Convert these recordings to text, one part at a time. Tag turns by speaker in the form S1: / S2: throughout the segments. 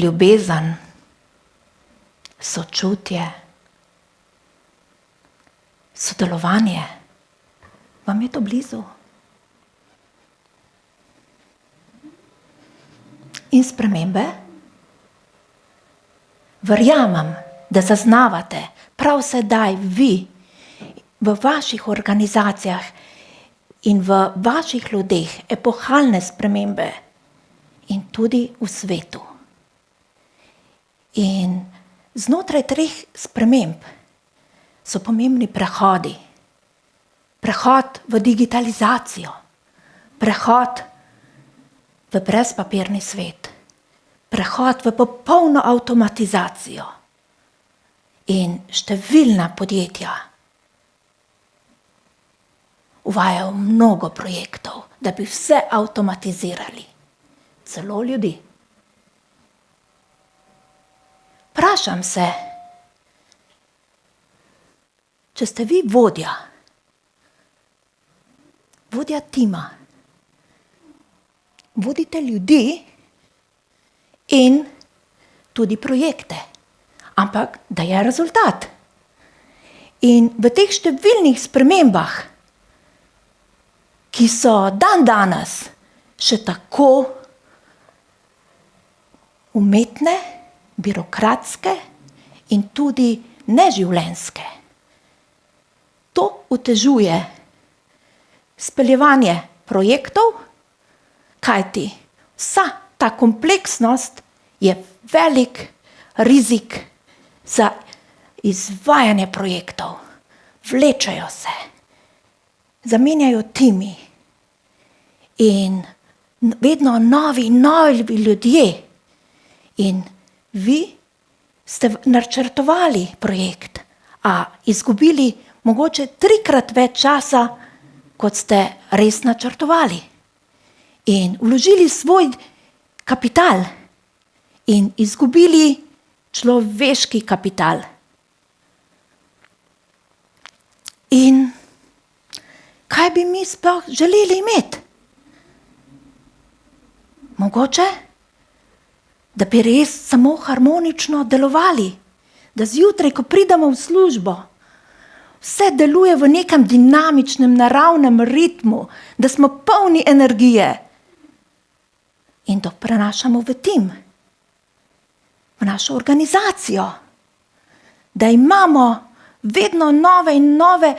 S1: ljubezen, sočutje, sodelovanje. Vam je to blizu? In spremembe? Verjamem, da zaznavate prav sedaj vi v vaših organizacijah in v vaših ljudeh epohalne spremembe in tudi v svetu. In znotraj 3 sprememb so pomembni prehodi. Prehod v digitalizacijo, prehod v brezpapirni svet, prehod v popolno avtomatizacijo. In številna podjetja uvajajo mnogo projektov, da bi vse avtomatizirali, celo ljudi. Vprašam se, če ste vi vodja tima, vodite ljudi in tudi projekte, ampak da je rezultat. In v teh številnih spremembah, ki so danes še tako umetne, birokratske in tudi neživljenjske, to otežuje speljevanje projektov, kajti vsa ta kompleksnost je velik rizik za izvajanje projektov. Vlečejo se, zamenjajo timi in vedno novi ljudje. In vi ste načrtovali projekt, a izgubili mogoče 3-krat več časa, kot ste res načrtovali. In vložili svoj kapital in izgubili človeški kapital. In kaj bi mi sploh želeli imeti? Mogoče, da bi res samo harmonično delovali, da zjutraj, ko pridemo v službo, vse deluje v nekem dinamičnem, naravnem ritmu, da smo polni energije in to prenašamo v tim, v našo organizacijo, da imamo vedno nove in nove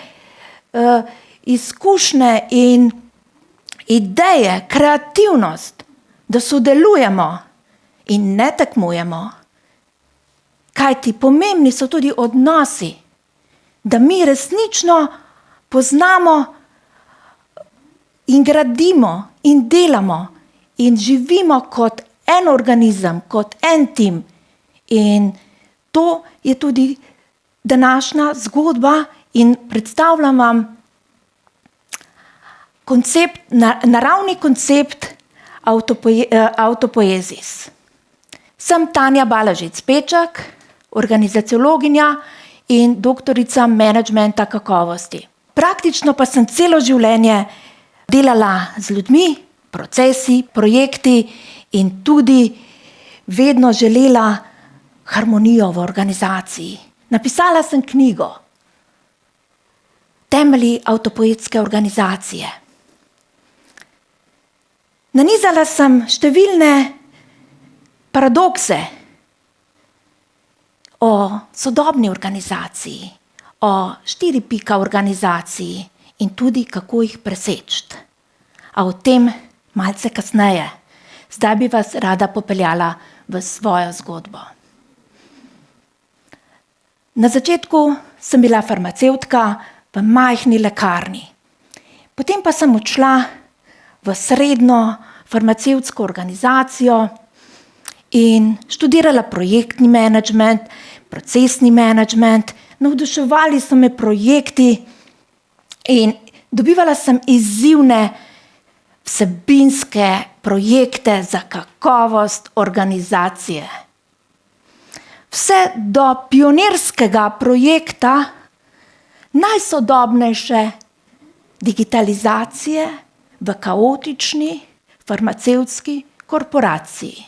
S1: izkušnje in ideje, kreativnost, da sodelujemo in ne tekmujemo. Kajti pomembni so tudi odnosi, da mi resnično poznamo in gradimo in delamo in živimo kot en organizem, kot en tim. In to je tudi današnja zgodba in predstavljam vam naravni koncept autopoezis. Sem Tanja Balažic-Peček, organizaciologinja in doktorica menedžmenta kakovosti. Praktično pa sem celo življenje delala z ljudmi, procesi, projekti in tudi vedno želela harmonijo v organizaciji. Napisala sem knjigo Temelji avtopoetske organizacije. Nanizala sem številne paradokse o sodobni organizaciji, o 4 organizaciji in tudi kako jih preseči. A o tem malce kasneje. Zdaj bi vas rada popeljala v svojo zgodbo. Na začetku sem bila farmacevtka v majhni lekarni. Potem pa sem odšla v srednjo farmacevtsko organizacijo in študirala projektni menedžment, procesni menedžment, navduševali so me projekti in dobivala sem izzivne vsebinske projekte za kakovost organizacije. Vse do pionirskega projekta najsodobnejše digitalizacije v kaotični farmacevtski korporaciji.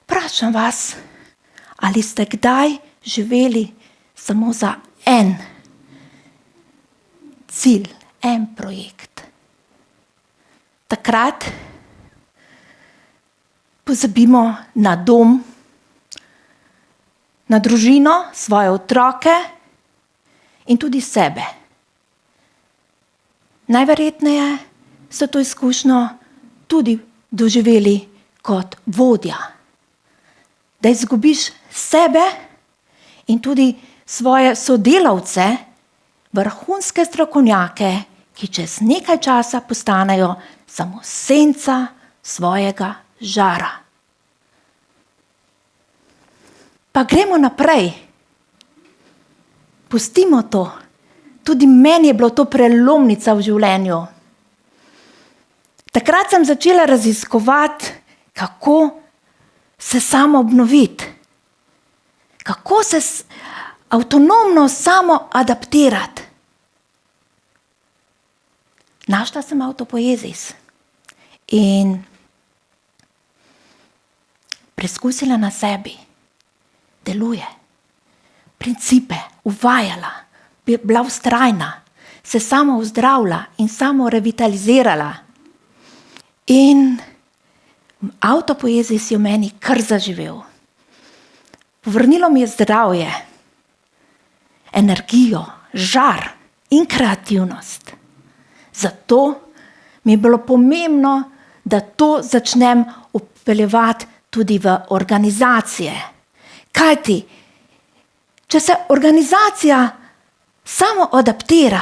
S1: Vprašam vas, ali ste kdaj živeli samo za en cilj, en projekt. Takrat pozabimo na dom, na družino, svoje otroke in tudi sebe. Najverjetneje so to izkušnjo tudi doživeli kot vodja. Da izgubiš sebe in tudi svoje sodelavce, vrhunske strokovnjake, ki čez nekaj časa postanejo samo senca svojega žara. Pa gremo naprej. Pustimo to. Tudi meni je bilo to prelomnica v življenju. Takrat sem začela raziskovati, kako se samo obnoviti. Kako se avtonomno samo adaptirati. Našla sem Autopoiesis in preskusila na sebi. Deluje. Principe uvajala, bila vztrajna, se samo ozdravila in samo revitalizirala. In Autopoiesis je v meni kar zaživel. Povrnilo mi je zdravje, energijo, žar in kreativnost. Zato mi je bilo pomembno, da to začnem vpeljevati tudi v organizacije. Kajti, če se organizacija samo adaptira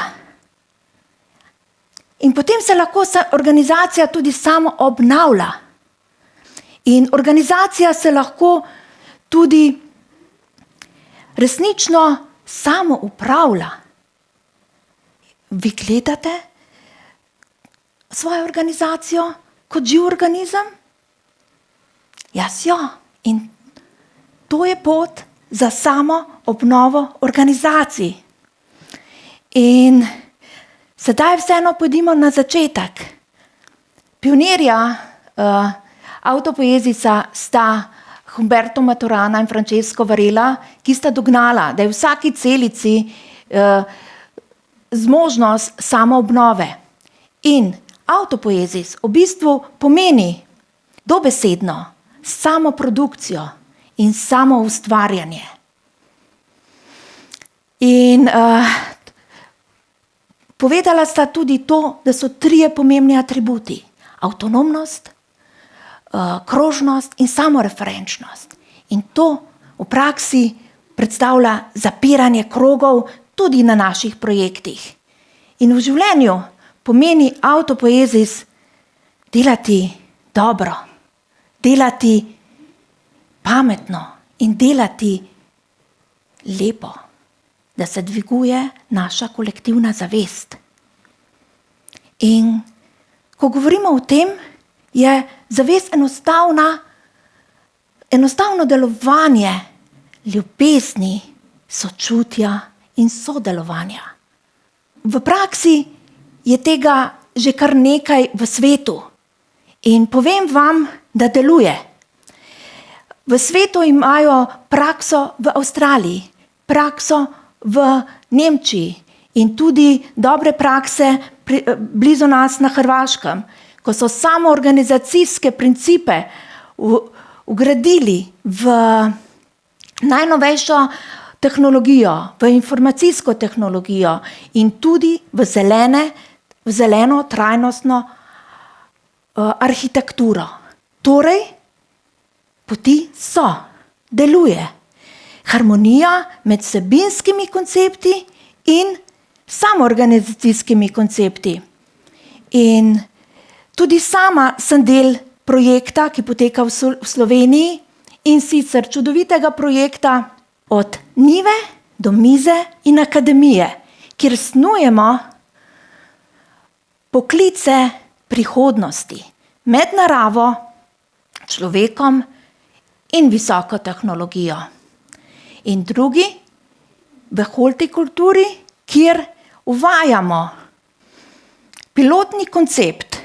S1: in potem se lahko organizacija tudi samo obnavlja. In organizacija se lahko tudi resnično samo upravlja. Vi gledate svojo organizacijo kot živ organizem? Jaz jo. In to je pot za samo obnovo organizacij. In sedaj vseeno pojdimo na začetek. Pionirja Autopoiesisa sta Humberto Maturana in Francesco Varela, ki sta dognala, da je v vsaki celici zmožnost samoobnove. In Autopoiesis v bistvu pomeni dobesedno samoprodukcijo in samoustvarjanje. In povedala sta tudi to, da so 3 pomembni atributi. Avtonomnost, krožnost in samoreferenčnost. In to v praksi predstavlja zapiranje krogov tudi na naših projektih. In v življenju pomeni Autopoiesis delati dobro, delati pametno in delati lepo, da se dviguje naša kolektivna zavest. In ko govorimo o tem, je zavest enostavno delovanje ljubezni, sočutja in sodelovanja. V praksi je tega že kar nekaj v svetu. In povem vam, da deluje. V svetu imajo prakso v Avstraliji, prakso v Nemčiji in tudi dobre prakse blizu nas na Hrvaškem, ko so samoorganizacijske principe vgradili v najnovejšo tehnologijo, v informacijsko tehnologijo in tudi v zeleno trajnostno arhitekturo. Torej, poti so, deluje. Harmonija med vsebinskimi koncepti in samoorganizacijskimi koncepti. In tudi sama sem del projekta, ki poteka v Sloveniji, in sicer čudovitega projekta od njive do mize in akademije, kjer snujemo poklice prihodnosti med naravo, človekom in visoko tehnologijo. In drugi v hortikulturi, kjer uvajamo pilotni koncept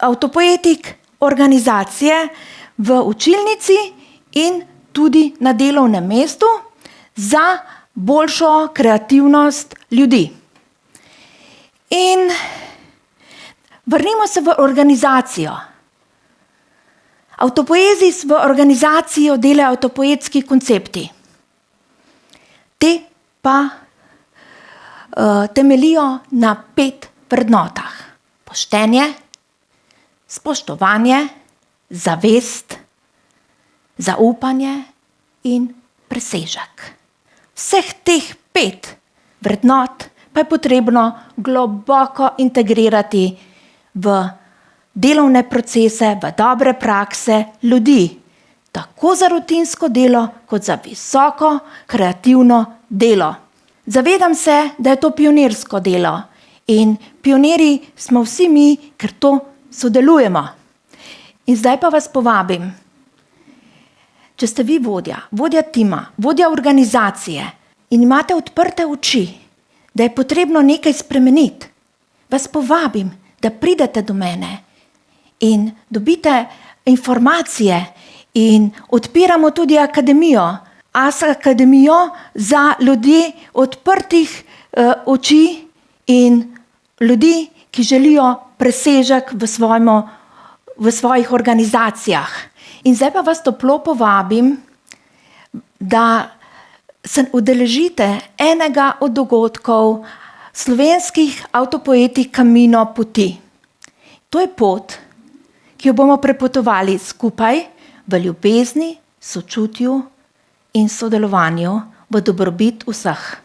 S1: Autopoietik organizacije v učilnici in tudi na delovnem mestu za boljšo kreativnost ljudi. In vrnimo se v organizacijo. Avtopoezis v organizacijo delajo avtopoetski koncepti. Te pa temeljijo na 5 vrednotah. Poštenje, spoštovanje, zavest, zaupanje in presežek. Vseh teh 5 vrednot pa je potrebno globoko integrirati v delovne procese, v dobre prakse ljudi, tako za rutinsko delo, kot za visoko kreativno delo. Zavedam se, da je to pionirsko delo in pionirji smo vsi mi, ker to sodelujemo. In zdaj pa vas povabim, če ste vi vodja tima, vodja organizacije in imate odprte oči, da je potrebno nekaj spremeniti, vas povabim, da pridete do mene in dobite informacije in odpiramo tudi akademijo, akademijo za ljudi odprtih oči in ljudi, ki želijo presežek v svojih organizacijah. In zdaj pa vas toplo povabim, da se udeležite enega od dogodkov slovenskih avtopoetih Camino poti. To je pot, ki jo bomo prepotovali skupaj v ljubezni, sočutju in sodelovanju v dobrobit vseh.